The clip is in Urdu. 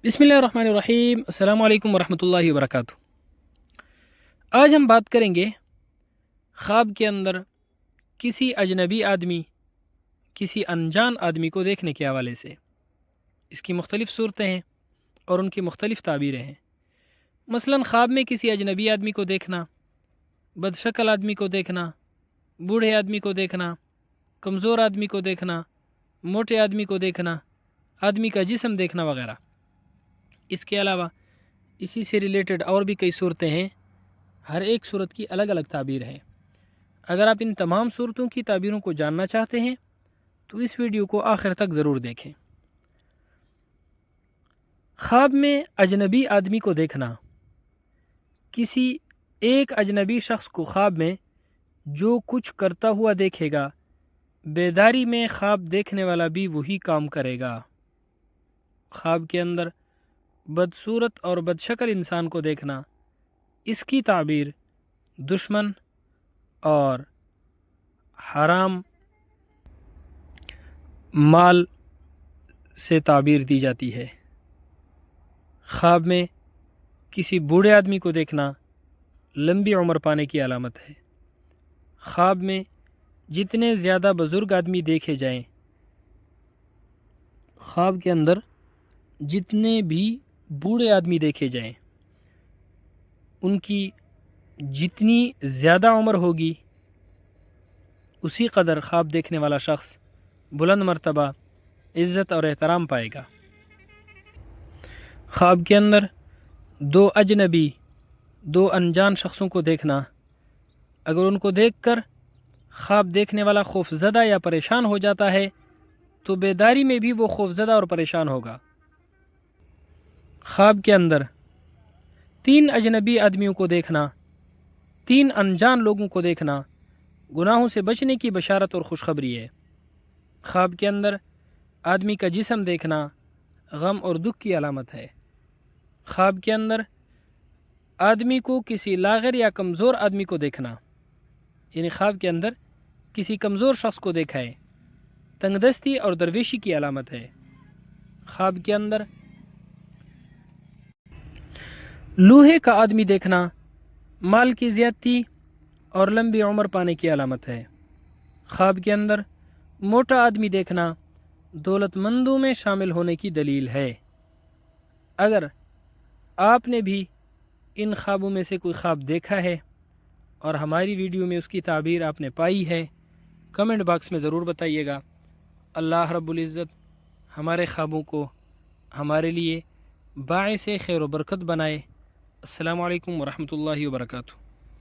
بسم اللہ الرحمن الرحیم۔ السلام علیکم ورحمۃ اللہ وبرکاتہ۔ آج ہم بات کریں گے خواب کے اندر کسی اجنبی آدمی، کسی انجان آدمی کو دیکھنے کے حوالے سے۔ اس کی مختلف صورتیں ہیں اور ان کی مختلف تعبیریں ہیں۔ مثلاً خواب میں کسی اجنبی آدمی کو دیکھنا، بد شکل آدمی کو دیکھنا، بوڑھے آدمی کو دیکھنا، کمزور آدمی کو دیکھنا، موٹے آدمی کو دیکھنا، آدمی کا جسم دیکھنا وغیرہ۔ اس کے علاوہ اسی سے ریلیٹڈ اور بھی کئی صورتیں ہیں، ہر ایک صورت کی الگ الگ تعبیر ہے۔ اگر آپ ان تمام صورتوں کی تعبیروں کو جاننا چاہتے ہیں تو اس ویڈیو کو آخر تک ضرور دیکھیں۔ خواب میں اجنبی آدمی کو دیکھنا، کسی ایک اجنبی شخص کو خواب میں جو کچھ کرتا ہوا دیکھے گا، بیداری میں خواب دیکھنے والا بھی وہی کام کرے گا۔ خواب کے اندر بدصورت اور بدشکل انسان کو دیکھنا، اس کی تعبیر دشمن اور حرام مال سے تعبیر دی جاتی ہے۔ خواب میں کسی بوڑھے آدمی کو دیکھنا لمبی عمر پانے کی علامت ہے۔ خواب میں جتنے زیادہ بزرگ آدمی دیکھے جائیں، خواب کے اندر جتنے بھی بوڑھے آدمی دیکھے جائیں، ان کی جتنی زیادہ عمر ہوگی اسی قدر خواب دیکھنے والا شخص بلند مرتبہ عزت اور احترام پائے گا۔ خواب کے اندر دو اجنبی، دو انجان شخصوں کو دیکھنا، اگر ان کو دیکھ کر خواب دیکھنے والا خوف زدہ یا پریشان ہو جاتا ہے تو بیداری میں بھی وہ خوف زدہ اور پریشان ہوگا۔ خواب کے اندر تین اجنبی آدمیوں کو دیکھنا، تین انجان لوگوں کو دیکھنا گناہوں سے بچنے کی بشارت اور خوشخبری ہے۔ خواب کے اندر آدمی کا جسم دیکھنا غم اور دکھ کی علامت ہے۔ خواب کے اندر آدمی کو کسی لاغر یا کمزور آدمی کو دیکھنا، یعنی خواب کے اندر کسی کمزور شخص کو دیکھا ہے، تنگ دستی اور درویشی کی علامت ہے۔ خواب کے اندر لوہے کا آدمی دیکھنا مال کی زیادتی اور لمبی عمر پانے کی علامت ہے۔ خواب کے اندر موٹا آدمی دیکھنا دولت مندوں میں شامل ہونے کی دلیل ہے۔ اگر آپ نے بھی ان خوابوں میں سے کوئی خواب دیکھا ہے اور ہماری ویڈیو میں اس کی تعبیر آپ نے پائی ہے، کمنٹ باکس میں ضرور بتائیے گا۔ اللہ رب العزت ہمارے خوابوں کو ہمارے لیے باعث خیر و برکت بنائے۔ السلام علیکم ورحمۃ اللہ وبرکاتہ۔